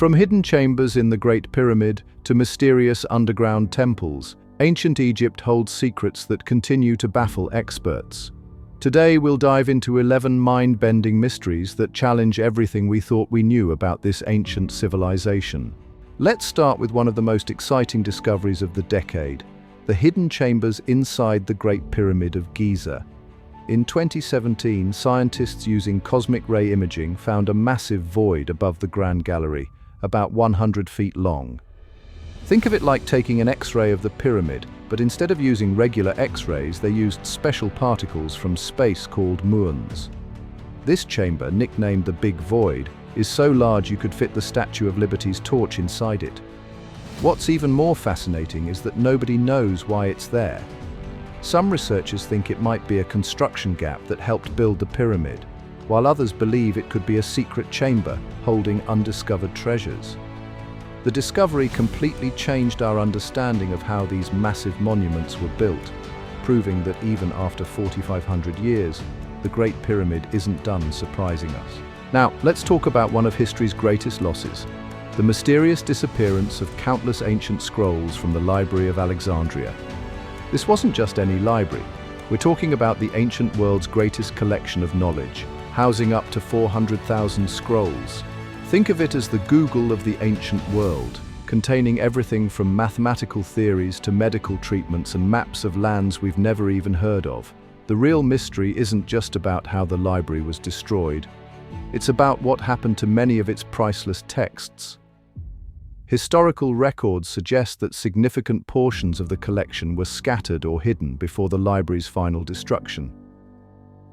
From hidden chambers in the Great Pyramid to mysterious underground temples, ancient Egypt holds secrets that continue to baffle experts. Today we'll dive into 11 mind-bending mysteries that challenge everything we thought we knew about this ancient civilization. Let's start with one of the most exciting discoveries of the decade: the hidden chambers inside the Great Pyramid of Giza. In 2017, scientists using cosmic ray imaging found a massive void above the Grand Gallery, about 100 feet long. Think of it like taking an X-ray of the pyramid, but instead of using regular X-rays, they used special particles from space called muons. This chamber, nicknamed the Big Void, is so large you could fit the Statue of Liberty's torch inside it. What's even more fascinating is that nobody knows why it's there. Some researchers think it might be a construction gap that helped build the pyramid, while others believe it could be a secret chamber holding undiscovered treasures. The discovery completely changed our understanding of how these massive monuments were built, proving that even after 4,500 years, the Great Pyramid isn't done surprising us. Now, let's talk about one of history's greatest losses: the mysterious disappearance of countless ancient scrolls from the Library of Alexandria. This wasn't just any library. We're talking about the ancient world's greatest collection of knowledge, housing up to 400,000 scrolls. Think of it as the Google of the ancient world, containing everything from mathematical theories to medical treatments and maps of lands we've never even heard of. The real mystery isn't just about how the library was destroyed. It's about what happened to many of its priceless texts. Historical records suggest that significant portions of the collection were scattered or hidden before the library's final destruction.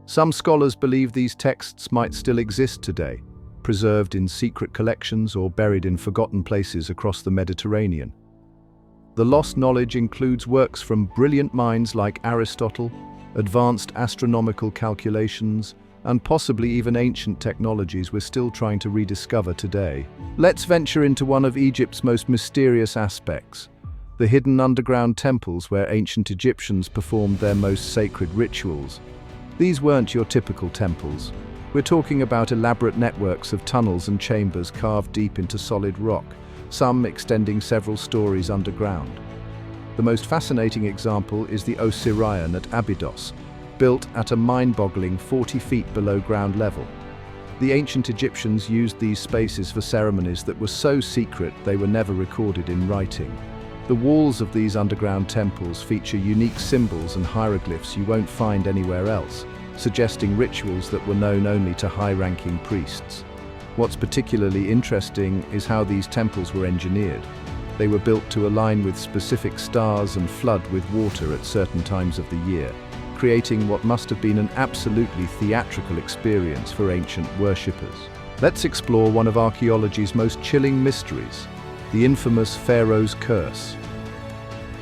Some scholars believe these texts might still exist today, preserved in secret collections or buried in forgotten places across the Mediterranean. The lost knowledge includes works from brilliant minds like Aristotle, advanced astronomical calculations, and possibly even ancient technologies we're still trying to rediscover today. Let's venture into one of Egypt's most mysterious aspects: the hidden underground temples where ancient Egyptians performed their most sacred rituals. These weren't your typical temples. We're talking about elaborate networks of tunnels and chambers carved deep into solid rock, some extending several stories underground. The most fascinating example is the Osirion at Abydos, built at a mind-boggling 40 feet below ground level. The ancient Egyptians used these spaces for ceremonies that were so secret they were never recorded in writing. The walls of these underground temples feature unique symbols and hieroglyphs you won't find anywhere else, suggesting rituals that were known only to high-ranking priests. What's particularly interesting is how these temples were engineered. They were built to align with specific stars and flood with water at certain times of the year, creating what must have been an absolutely theatrical experience for ancient worshippers. Let's explore one of archaeology's most chilling mysteries: the infamous Pharaoh's Curse.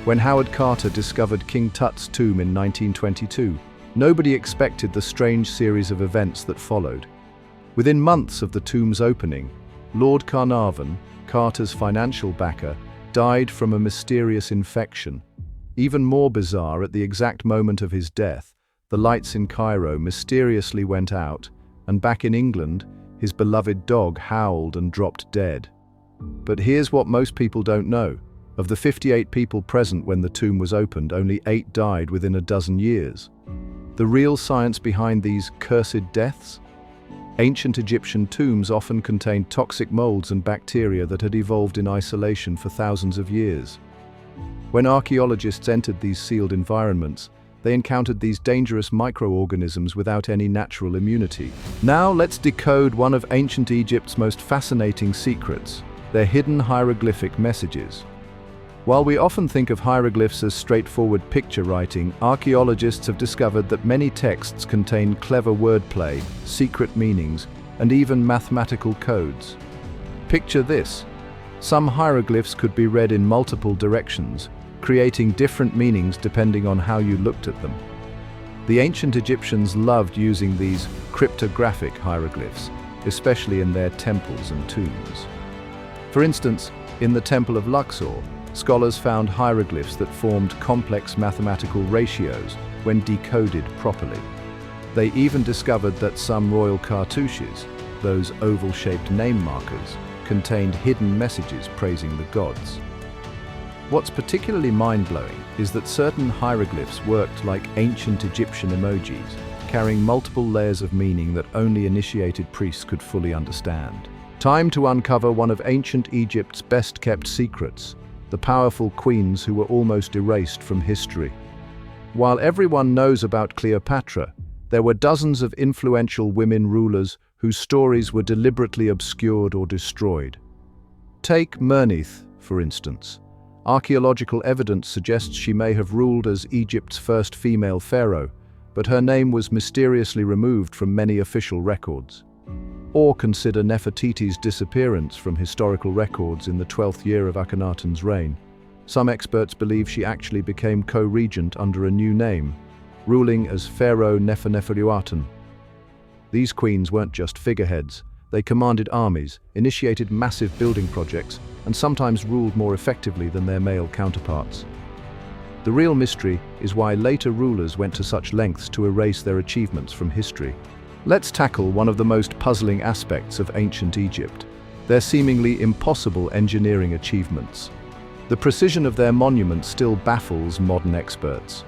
When Howard Carter discovered King Tut's tomb in 1922, nobody expected the strange series of events that followed. Within months of the tomb's opening, Lord Carnarvon, Carter's financial backer, died from a mysterious infection. Even more bizarre, at the exact moment of his death, the lights in Cairo mysteriously went out, and back in England, his beloved dog howled and dropped dead. But here's what most people don't know. Of the 58 people present when the tomb was opened, only 8 died within a dozen years. The real science behind these cursed deaths? Ancient Egyptian tombs often contained toxic molds and bacteria that had evolved in isolation for thousands of years. When archaeologists entered these sealed environments, they encountered these dangerous microorganisms without any natural immunity. Now let's decode one of ancient Egypt's most fascinating secrets: their hidden hieroglyphic messages. While we often think of hieroglyphs as straightforward picture writing, archaeologists have discovered that many texts contain clever wordplay, secret meanings, and even mathematical codes. Picture this: some hieroglyphs could be read in multiple directions, creating different meanings depending on how you looked at them. The ancient Egyptians loved using these cryptographic hieroglyphs, especially in their temples and tombs. For instance, in the Temple of Luxor, scholars found hieroglyphs that formed complex mathematical ratios when decoded properly. They even discovered that some royal cartouches, those oval-shaped name markers, contained hidden messages praising the gods. What's particularly mind-blowing is that certain hieroglyphs worked like ancient Egyptian emojis, carrying multiple layers of meaning that only initiated priests could fully understand. Time to uncover one of ancient Egypt's best-kept secrets, the powerful queens who were almost erased from history. While everyone knows about Cleopatra, there were dozens of influential women rulers whose stories were deliberately obscured or destroyed. Take Mernith, for instance. Archaeological evidence suggests she may have ruled as Egypt's first female pharaoh, but her name was mysteriously removed from many official records. Or consider Nefertiti's disappearance from historical records in the 12th year of Akhenaten's reign. Some experts believe she actually became co-regent under a new name, ruling as Pharaoh Neferneferuaten. These queens weren't just figureheads. They commanded armies, initiated massive building projects, and sometimes ruled more effectively than their male counterparts. The real mystery is why later rulers went to such lengths to erase their achievements from history. Let's tackle one of the most puzzling aspects of ancient Egypt, their seemingly impossible engineering achievements. The precision of their monuments still baffles modern experts.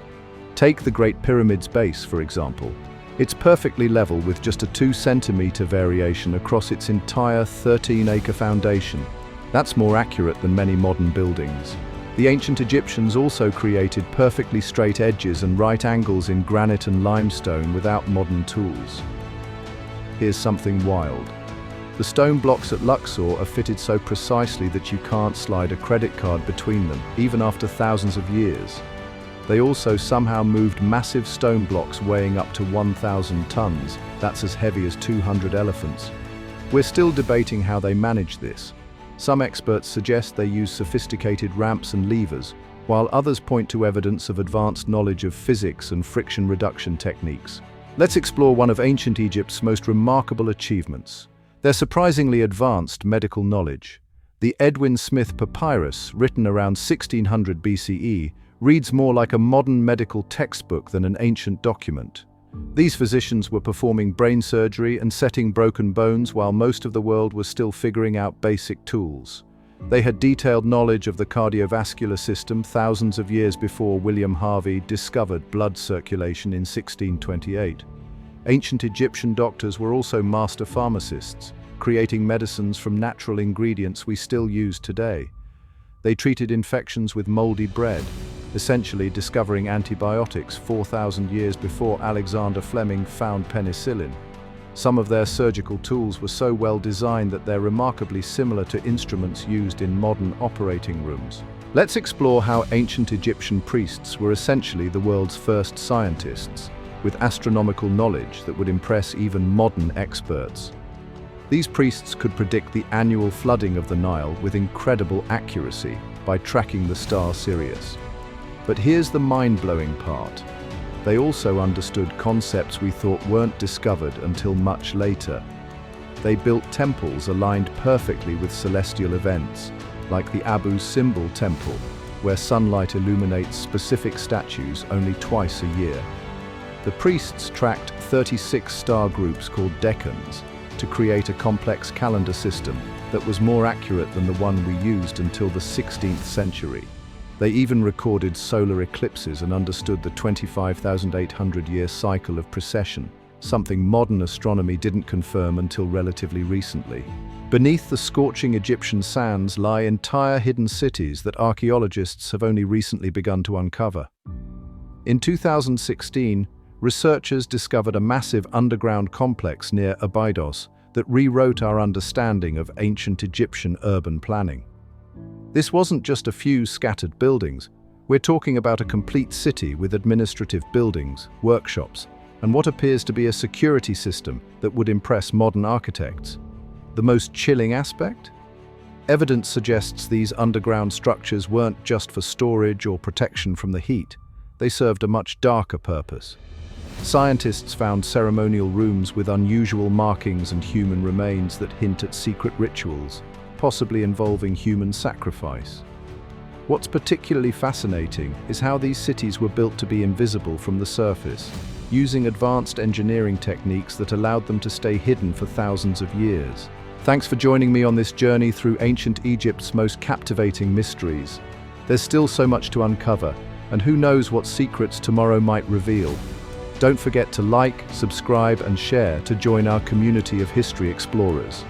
Take the Great Pyramid's base, for example. It's perfectly level with just a 2-centimeter variation across its entire 13-acre foundation. That's more accurate than many modern buildings. The ancient Egyptians also created perfectly straight edges and right angles in granite and limestone without modern tools. Here's something wild. The stone blocks at Luxor are fitted so precisely that you can't slide a credit card between them, even after thousands of years. They also somehow moved massive stone blocks weighing up to 1,000 tons. That's as heavy as 200 elephants. We're still debating how they managed this. Some experts suggest they use sophisticated ramps and levers, while others point to evidence of advanced knowledge of physics and friction reduction techniques. Let's explore one of ancient Egypt's most remarkable achievements: their surprisingly advanced medical knowledge. The Edwin Smith Papyrus, written around 1600 BCE, reads more like a modern medical textbook than an ancient document. These physicians were performing brain surgery and setting broken bones while most of the world was still figuring out basic tools. They had detailed knowledge of the cardiovascular system thousands of years before William Harvey discovered blood circulation in 1628. Ancient Egyptian doctors were also master pharmacists, creating medicines from natural ingredients we still use today. They treated infections with moldy bread, essentially discovering antibiotics 4,000 years before Alexander Fleming found penicillin. Some of their surgical tools were so well designed that they're remarkably similar to instruments used in modern operating rooms. Let's explore how ancient Egyptian priests were essentially the world's first scientists, with astronomical knowledge that would impress even modern experts. These priests could predict the annual flooding of the Nile with incredible accuracy by tracking the star Sirius. But here's the mind-blowing part. They also understood concepts we thought weren't discovered until much later. They built temples aligned perfectly with celestial events, like the Abu Simbel Temple, where sunlight illuminates specific statues only twice a year. The priests tracked 36 star groups called decans to create a complex calendar system that was more accurate than the one we used until the 16th century. They even recorded solar eclipses and understood the 25,800-year cycle of precession, something modern astronomy didn't confirm until relatively recently. Beneath the scorching Egyptian sands lie entire hidden cities that archaeologists have only recently begun to uncover. In 2016, researchers discovered a massive underground complex near Abydos that rewrote our understanding of ancient Egyptian urban planning. This wasn't just a few scattered buildings. We're talking about a complete city with administrative buildings, workshops, and what appears to be a security system that would impress modern architects. The most chilling aspect? Evidence suggests these underground structures weren't just for storage or protection from the heat. They served a much darker purpose. Scientists found ceremonial rooms with unusual markings and human remains that hint at secret rituals, possibly involving human sacrifice. What's particularly fascinating is how these cities were built to be invisible from the surface, using advanced engineering techniques that allowed them to stay hidden for thousands of years. Thanks for joining me on this journey through ancient Egypt's most captivating mysteries. There's still so much to uncover, and who knows what secrets tomorrow might reveal. Don't forget to like, subscribe, and share to join our community of history explorers.